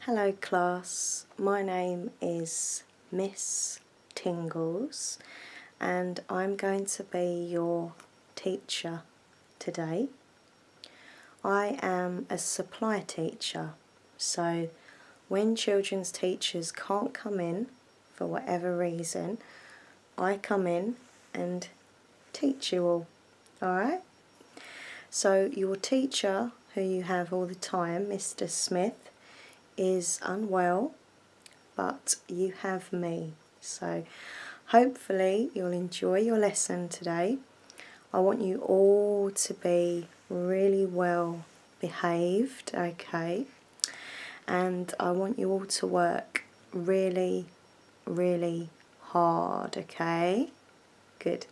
Hello class, my name is Miss Tingles and I'm going to be your teacher today. I am a supply teacher, so when children's teachers can't come in for whatever reason, I come in and teach you all, alright? So your teacher, who you have all the time, Mr. Smith, is unwell, but you have me, so hopefully you'll enjoy your lesson today. I want you all to be really well behaved, okay, and I want you all to work really hard, okay? Good.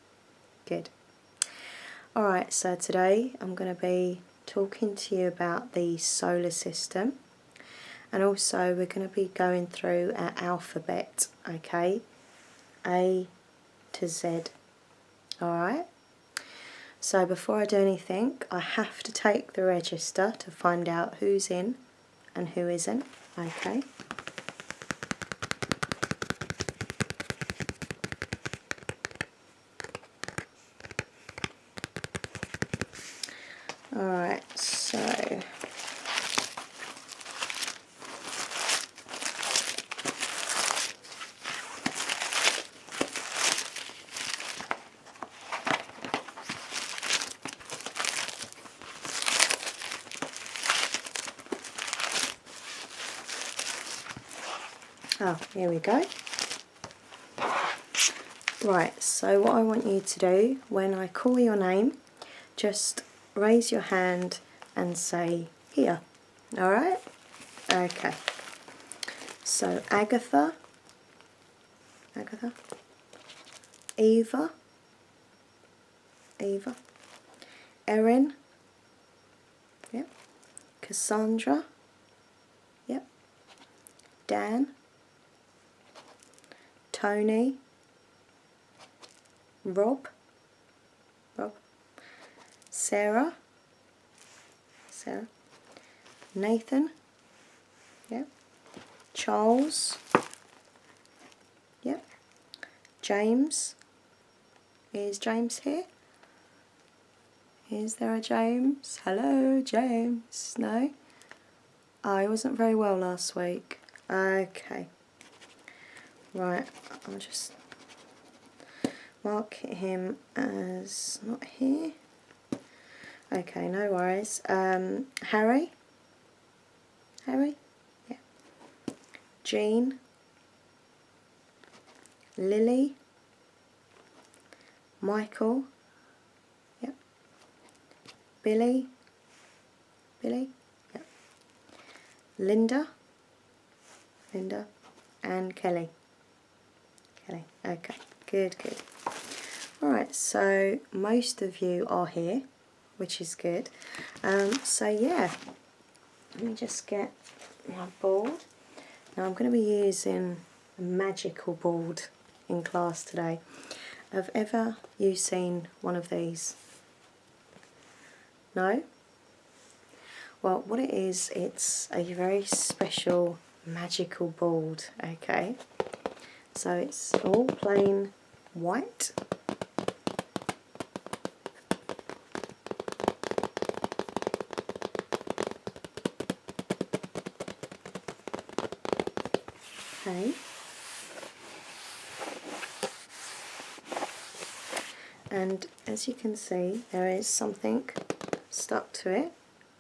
Alright, so today I'm going to be talking to you about the solar system. And also we're going to be going through our alphabet, okay? A to Z, alright? So before I do anything, I have to take the register to find out who's in and who isn't, okay? Alright, so here we go. Right, so what I want you to do, when I call your name, just raise your hand and say here, alright? Okay. So Agatha, Eva, Erin, yep, Cassandra, yep, Dan, Tony, Rob, Sarah, Nathan, yep, Charles, yep, James. Is James here? Is there a James? Hello, James. No? Oh, he wasn't very well last week. Okay. Right, I'll just mark him as not here. Okay, no worries. Harry? Yeah. Jean? Lily? Michael? Yep. Billy? Yep. Linda? And Kelly? Okay, good. Alright, so most of you are here, which is good. So yeah, let me just get my board. Now I'm going to be using a magical board in class today. Have ever you seen one of these? No? Well, what it is, it's a very special magical board, okay? So it's all plain white. Okay. And as you can see, there is something stuck to it,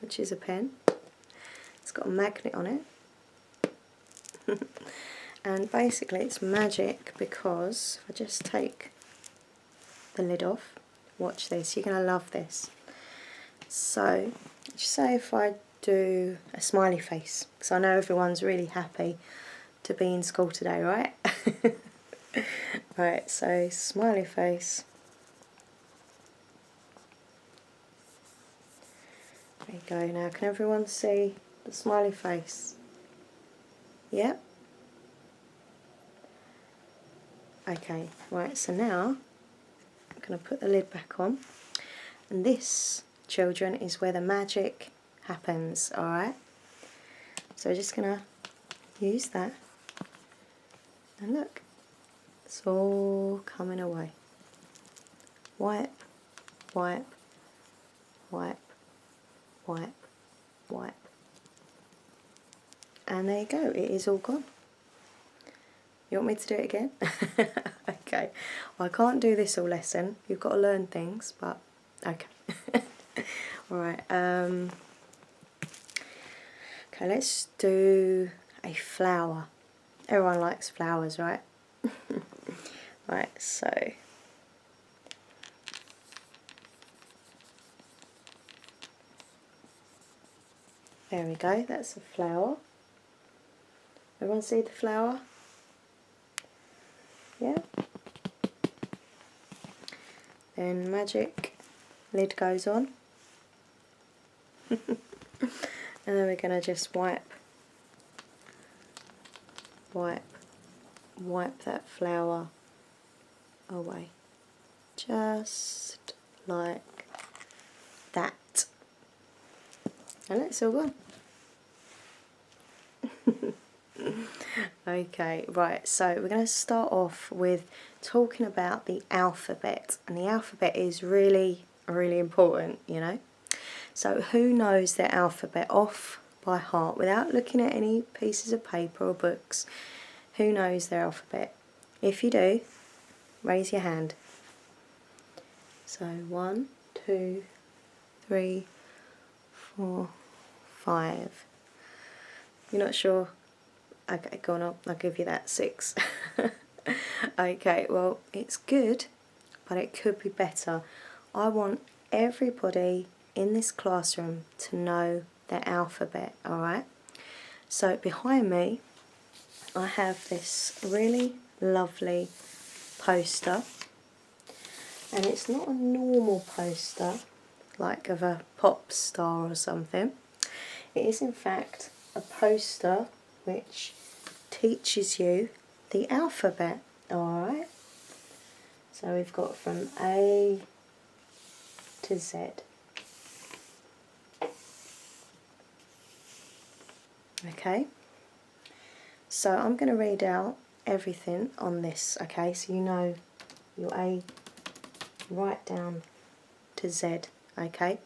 which is a pen. It's got a magnet on it. And basically it's magic because if I just take the lid off, watch this, you're going to love this. So, just say if I do a smiley face, because I know everyone's really happy to be in school today, right? Right, so smiley face. There you go. Now can everyone see the smiley face? Yep. Okay, right, so now I'm going to put the lid back on, and this, children, is where the magic happens, alright? So we're just going to use that. And look, it's all coming away. Wipe, wipe, wipe, wipe, wipe. And there you go, it is all gone. You want me to do it again? Okay, well, I can't do this all lesson. You've got to learn things, but okay. Alright, okay, let's do a flower. Everyone likes flowers, right? Right, so there we go, that's a flower. Everyone see the flower? Yeah. Then magic, lid goes on. And then we're going to just wipe that flower away. Just like that. And it's all gone. Okay, right, so we're going to start off with talking about the alphabet. And the alphabet is really, really important, you know. So who knows their alphabet off by heart without looking at any pieces of paper or books? Who knows their alphabet? If you do, raise your hand. So 1, 2, 3, 4, 5. You're not sure? Okay, go on, I'll give you that. 6. Okay, well, it's good, but it could be better. I want everybody in this classroom to know their alphabet, alright? So behind me, I have this really lovely poster, and it's not a normal poster like of a pop star or something. It is in fact a poster which teaches you the alphabet, alright? So we've got from A to Z. Okay, so I'm going to read out everything on this, okay, so you know your A right down to Z, okay,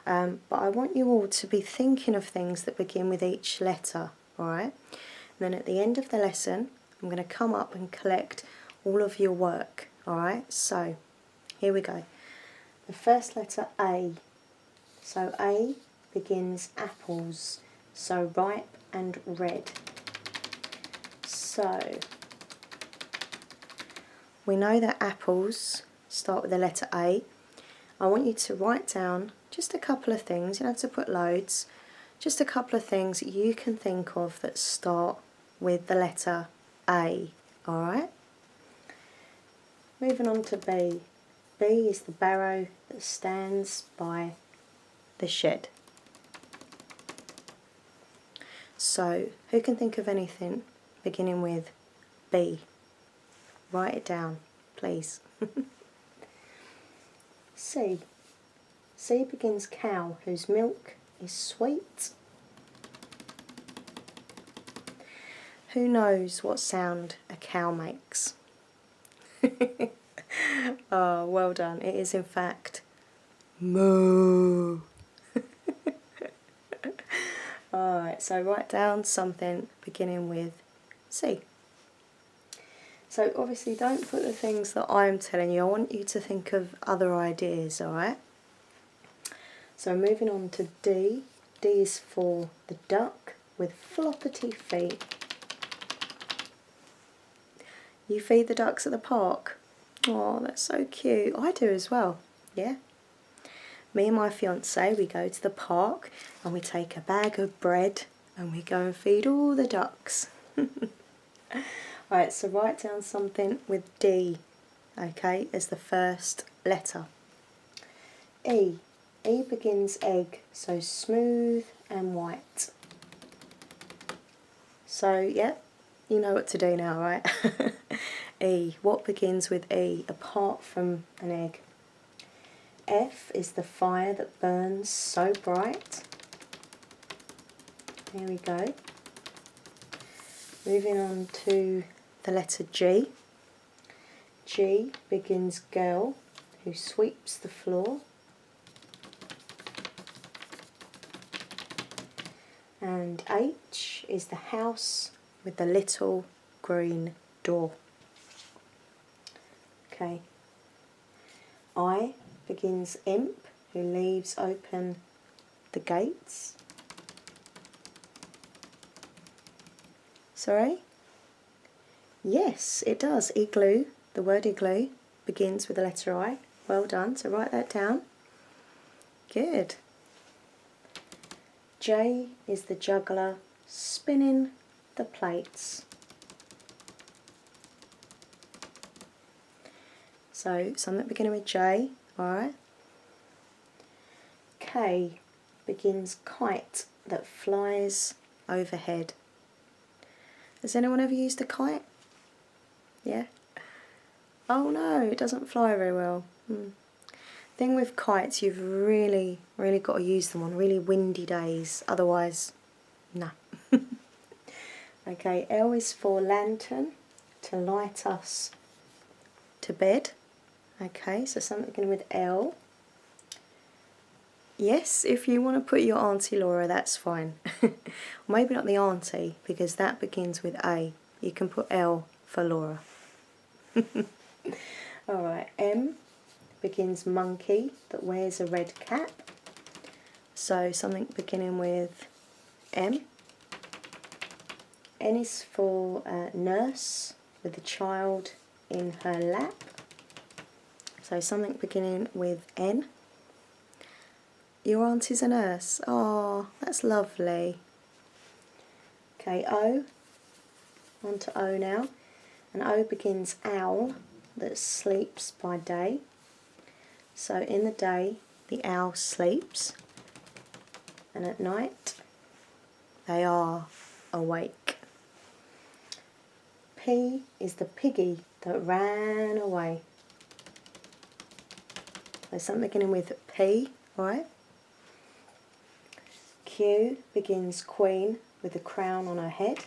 but I want you all to be thinking of things that begin with each letter, alright, and then at the end of the lesson I'm going to come up and collect all of your work, alright, so here we go. The first letter A, so A begins apples, so ripe and red. So we know that apples start with the letter A. I want you to write down just a couple of things, you don't have to put loads, just a couple of things that you can think of that start with the letter A, alright? Moving on to B. B is the barrow that stands by the shed. So, who can think of anything beginning with B? Write it down, please. C. C begins cow, whose milk is sweet. Who knows what sound a cow makes? Oh, well done. It is in fact moo. Alright, so write down something beginning with C. So obviously don't put the things that I'm telling you, I want you to think of other ideas, alright? So moving on to D. D is for the duck with floppity feet. You feed the ducks at the park? Oh, that's so cute. I do as well, yeah? Me and my fiance, we go to the park and we take a bag of bread and we go and feed all the ducks. Right, so write down something with D, okay, as the first letter. E. E begins egg, so smooth and white. So, yeah, you know what to do now, right? E. What begins with E, apart from an egg? F is the fire that burns so bright. There we go. Moving on to the letter G. G begins girl who sweeps the floor. And H is the house with the little green door. Okay. I begins imp who leaves open the gates. Sorry? Yes, it does. Igloo, the word igloo, begins with the letter I. Well done, so write that down. Good. J is the juggler spinning the plates. So something beginning with J, alright. K begins kite that flies overhead. Has anyone ever used a kite? Yeah? Oh no, it doesn't fly very well. Thing with kites, you've really got to use them on really windy days, otherwise, no. Okay, L is for lantern, to light us to bed. Okay, so something beginning with L. Yes, if you want to put your Auntie Laura, that's fine. Maybe not the auntie, because that begins with A. You can put L for Laura. Alright, M begins monkey that wears a red cap. So something beginning with M. N is for nurse with a child in her lap. So something beginning with N. Your auntie's a nurse. Oh, that's lovely. Okay, O. On to O now. And O begins owl that sleeps by day. So in the day, the owl sleeps. And at night, they are awake. P is the piggy that ran away. There's something beginning with P, right? Q begins queen with a crown on her head.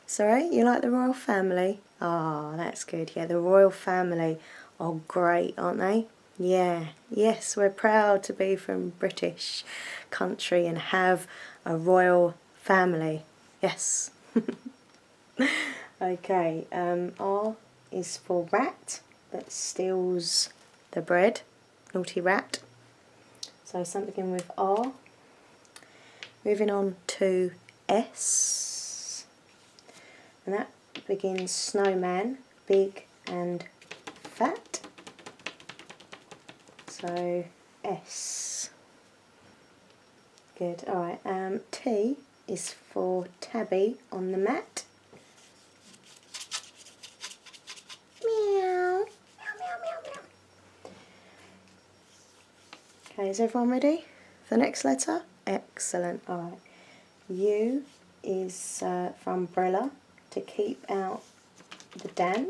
Sorry, you like the royal family? Ah, that's good. Yeah, the royal family are great, aren't they? Yeah, yes, we're proud to be from British country and have a royal family. Yes. Okay, R is for rat that steals the bread. Naughty rat. So something with R. Moving on to S. And that begins snowman, big and fat. So S. Good. Alright, T is for tabby on the mat. Meow. Meow, meow, meow, meow. Okay, is everyone ready for the next letter? Excellent. Alright. U is for umbrella, to keep out the damp.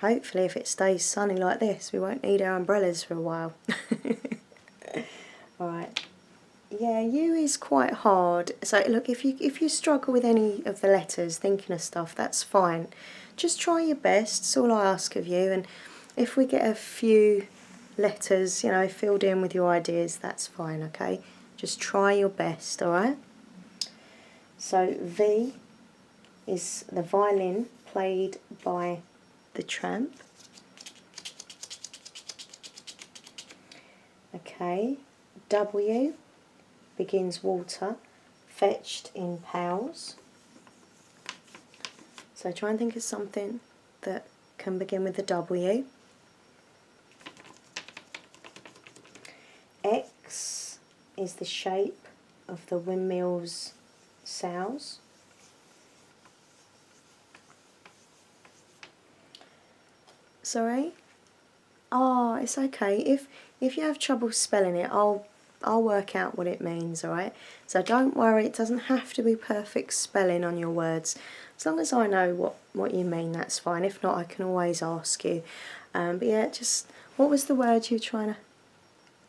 Hopefully if it stays sunny like this we won't need our umbrellas for a while. Alright. Yeah, U is quite hard. So look, if you struggle with any of the letters, thinking of stuff, that's fine. Just try your best, that's all I ask of you, and if we get a few letters, you know, filled in with your ideas, that's fine, okay? Just try your best, alright? So V is the violin played by the tramp. Okay, W begins water, fetched in pails. So try and think of something that can begin with a W. X is the shape of the windmill's sails. Sorry? Oh, it's okay. If you have trouble spelling it, I'll work out what it means, alright? So don't worry, it doesn't have to be perfect spelling on your words. As long as I know what you mean, that's fine. If not, I can always ask you. But yeah, just, what was the word you were trying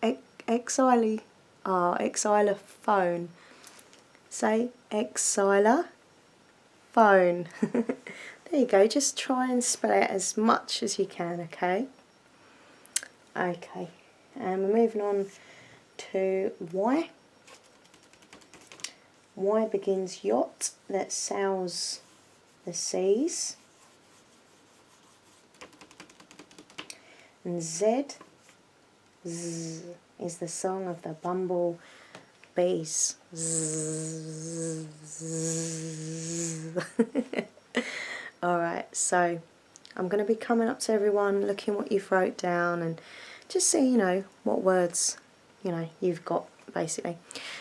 to... Exile? xylophone. Say xylophone. There you go, just try and spell it as much as you can, okay? Okay, and we're moving on to Y. Y begins yacht that sails the seas. And Z, Z is the song of the bumble bees. Alright, so I'm going to be coming up to everyone, looking what you've wrote down and just see, you know, what words, you know, you've got basically.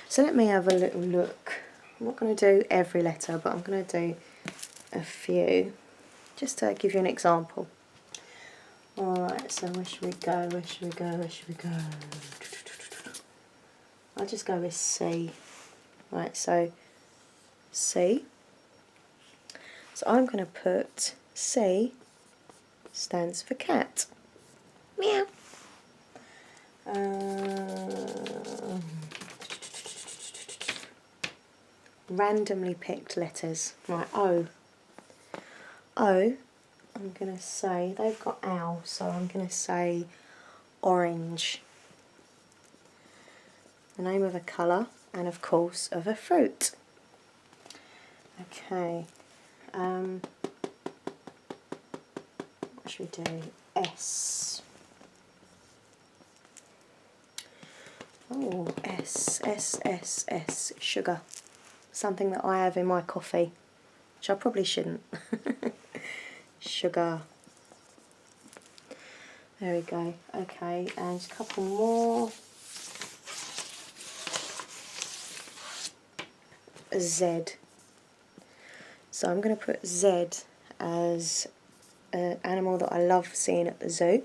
So let me have a little look. I'm not going to do every letter, but I'm going to do a few just to give you an example. Alright, so where should we go, where should we go, where should we go? I'll just go with C. Right, so C. So I'm going to put C stands for cat. Meow. Randomly picked letters. Right, O. O, I'm going to say, they've got owl, so I'm going to say orange. The name of a colour and of course of a fruit. Okay, what should we do? S. Oh, S, sugar. Something that I have in my coffee, which I probably shouldn't. Sugar. There we go. Okay, and just a couple more. Z. So I'm going to put Z as an animal that I love seeing at the zoo,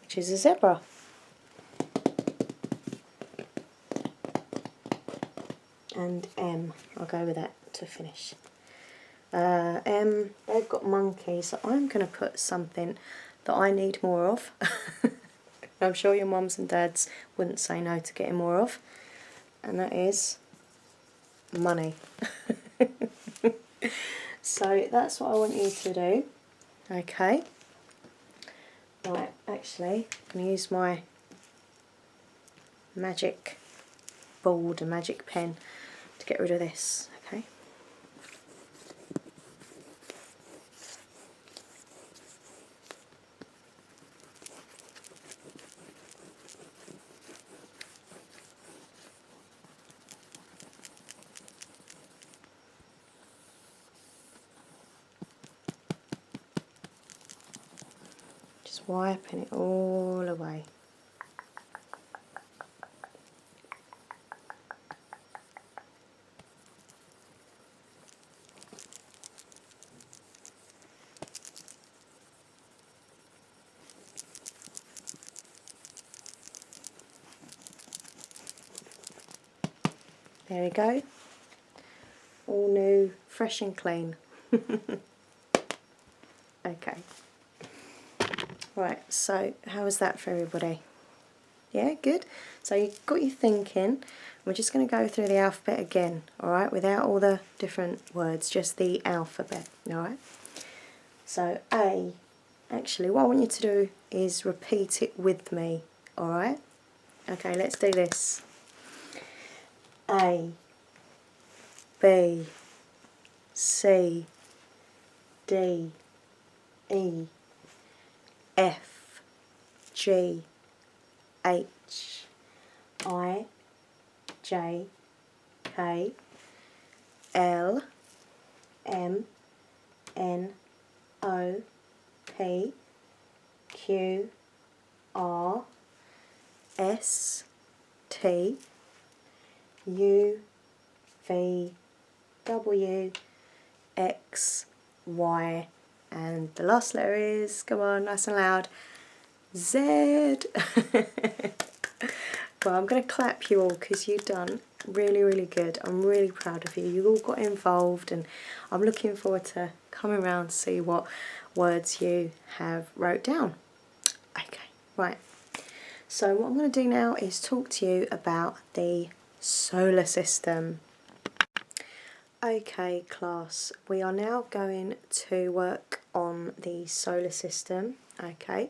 which is a zebra. And M, I'll go with that to finish. M, they've got monkeys, so I'm going to put something that I need more of. I'm sure your mums and dads wouldn't say no to getting more of, and that is money. So that's what I want you to do. Okay. Right, actually, I'm going to use my magic board, a magic pen, to get rid of this. Okay. Just wiping it all away. There we go. All new, fresh and clean. Okay. Right, so how was that for everybody? Yeah, good. So you've got your thinking. We're just going to go through the alphabet again, alright, without all the different words, just the alphabet, alright? So A, actually what I want you to do is repeat it with me, alright? Okay, let's do this. A, B, C, D, E, F, G, H, I, J, K, L, M, N, O, P, Q, R, S, T, U, V, W, X, Y, and the last letter is, come on, nice and loud, Z. Well, I'm going to clap you all because you've done really, really good. I'm really proud of you. You all got involved and I'm looking forward to coming around to see what words you have wrote down. Okay, right. So what I'm going to do now is talk to you about the solar system. Okay class, we are now going to work on the solar system. Okay,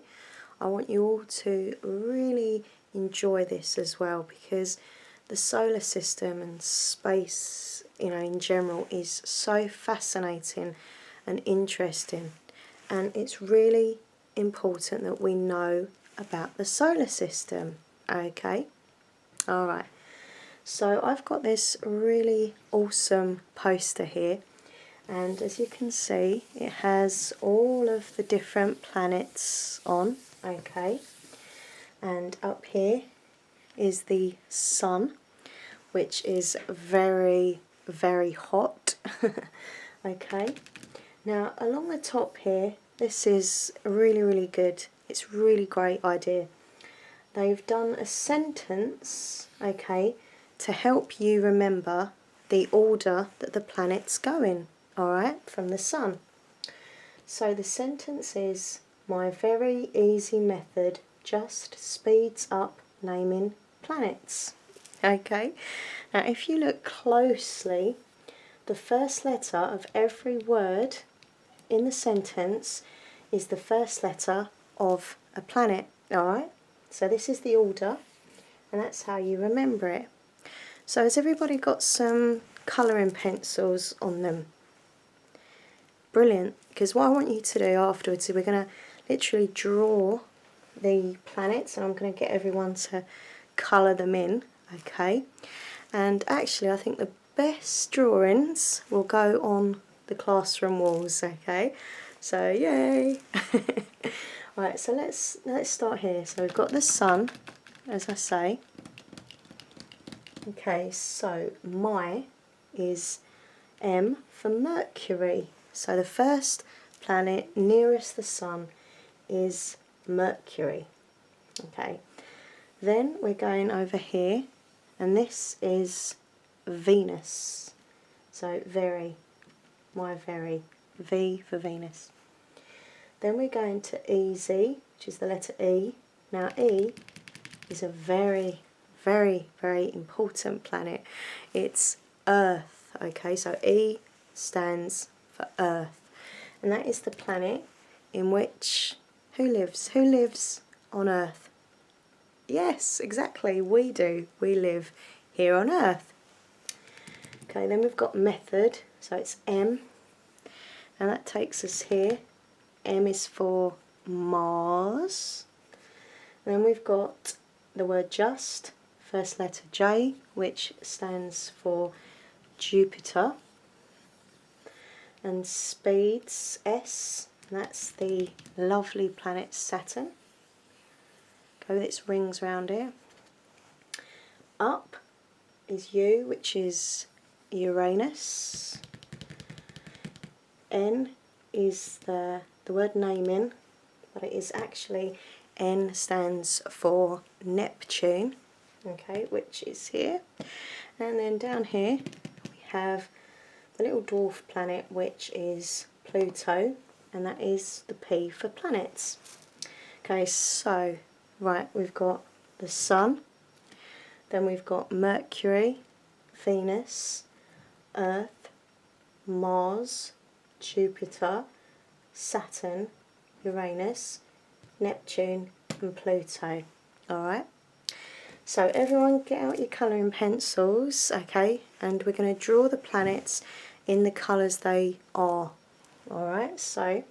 I want you all to really enjoy this as well, because the solar system and space, in general, is so fascinating and interesting, and it's really important that we know about the solar system. Okay, alright, so I've got this really awesome poster here, and as you can see, it has all of the different planets on. Okay, and up here is the sun, which is very, very hot. Okay, now along the top here, this is really, really good. It's a really great idea. They've done a sentence, okay, to help you remember the order that the planets go in, alright, from the sun. So the sentence is, my very easy method just speeds up naming planets. Okay, now if you look closely, the first letter of every word in the sentence is the first letter of a planet. Alright, so this is the order, and that's how you remember it. So has everybody got some colouring pencils on them? Brilliant, because what I want you to do afterwards is we're going to literally draw the planets, and I'm going to get everyone to colour them in, okay? And actually I think the best drawings will go on the classroom walls, okay? So yay! Right, so let's start here. So we've got the sun, as I say. Okay, so my is M for Mercury. So the first planet nearest the sun is Mercury. Okay, then we're going over here, and this is Venus. So very, my very, V for Venus. Then we're going to EZ, which is the letter E. Now E is a very, very, very important planet. It's Earth, okay, so E stands for Earth, and that is the planet in which, who lives on Earth? Yes, exactly, we do. We live here on Earth. Okay, then we've got method, so it's M, and that takes us here. M is for Mars. And then we've got the word just, first letter J, which stands for Jupiter. And speeds, S, and that's the lovely planet Saturn. Go with its rings round here. Up is U, which is Uranus. N is the word naming, but it is actually, N stands for Neptune, okay, which is here. And then down here we have the little dwarf planet, which is Pluto, and that is the P for planets. Okay, so, right, we've got the Sun, then we've got Mercury, Venus, Earth, Mars, Jupiter, Saturn, Uranus, Neptune and Pluto. Alright, so everyone get out your colouring pencils, okay, and we're going to draw the planets in the colours they are. Alright, so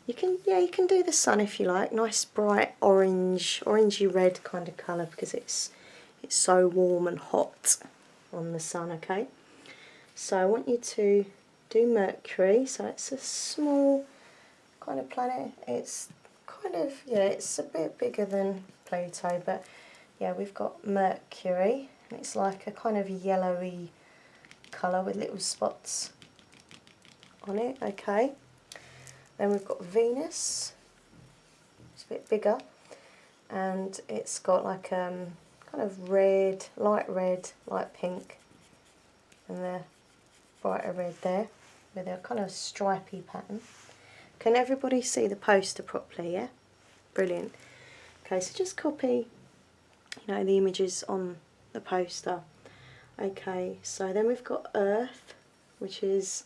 you can do the sun if you like, nice bright orange, orangey red kind of colour, because it's so warm and hot on the sun, okay. So I want you to do Mercury, so it's a small kind of planet. It's kind of, it's a bit bigger than Pluto, but yeah, we've got Mercury, and it's like a kind of yellowy colour with little spots on it, okay. Then we've got Venus, it's a bit bigger, and it's got like kind of red, light pink, and the brighter red there, with a kind of stripy pattern. Can everybody see the poster properly, yeah? Brilliant. Okay, so just copy you know, the images on the poster. Okay, so then we've got Earth, which is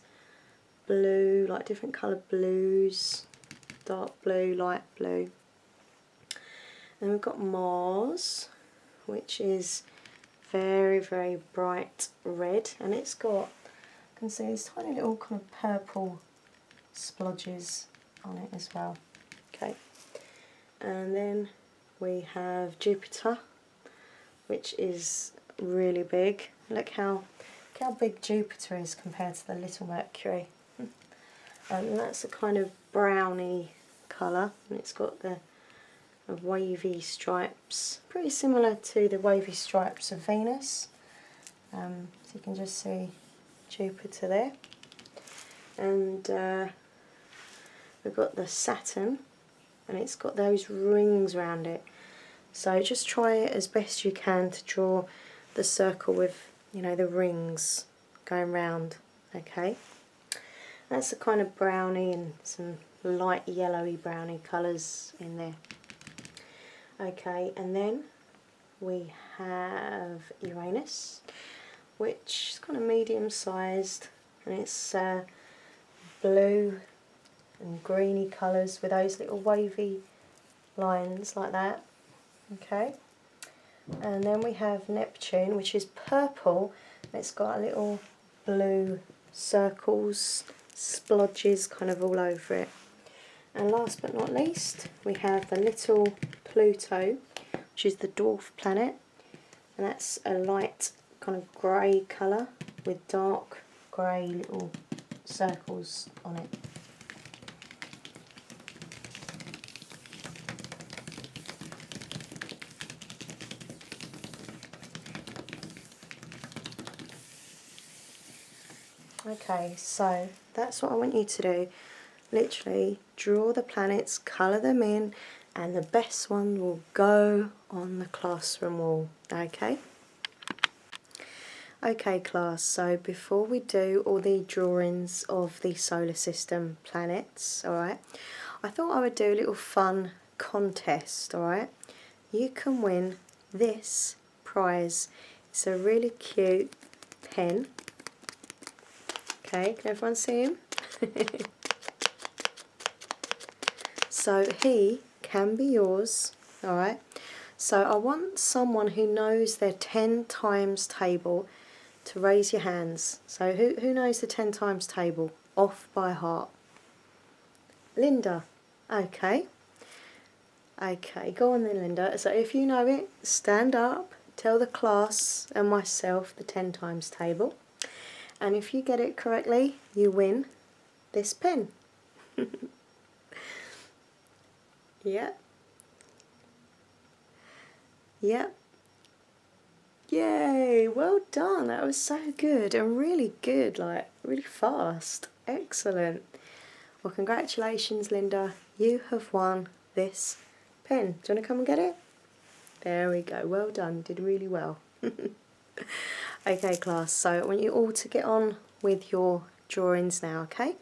blue, like different coloured blues, dark blue, light blue. Then we've got Mars, which is very, very bright red, and it's got, you can see these tiny little kind of purple splodges on it as well. Okay, and then we have Jupiter, which is really big. Look how big Jupiter is compared to the little Mercury. And that's a kind of browny colour, and it's got the wavy stripes, pretty similar to the wavy stripes of Venus. So you can just see Jupiter there. And we've got the Saturn, and it's got those rings around it. So just try it as best you can to draw the circle with, you know, the rings going round. Okay, that's a kind of brownie and some light yellowy browny colours in there. Okay, and then we have Uranus, which is kind of medium sized, and it's blue and greeny colours with those little wavy lines like that. Okay, and then we have Neptune, which is purple, and it's got a little blue circles, splodges kind of all over it. And last but not least, we have the little Pluto, which is the dwarf planet, and that's a light kind of grey colour with dark grey little circles on it. Okay, so that's what I want you to do. Literally draw the planets, colour them in, and the best one will go on the classroom wall. Okay? Okay class, so before we do all the drawings of the solar system planets, alright, I thought I would do a little fun contest, alright? You can win this prize. It's a really cute pen. Okay, can everyone see him? So he can be yours, alright? So I want someone who knows their 10 times table to raise your hands. So who knows the 10 times table off by heart? Linda. Okay. Okay, go on then, Linda. So if you know it, stand up, tell the class and myself the 10 times table. And if you get it correctly, you win this pen. Yep. Yep. Yay, well done. That was so good and really good, like really fast. Excellent. Well, congratulations, Linda. You have won this pen. Do you want to come and get it? There we go. Well done. Did really well. Okay, class. So I want you all to get on with your drawings now, okay?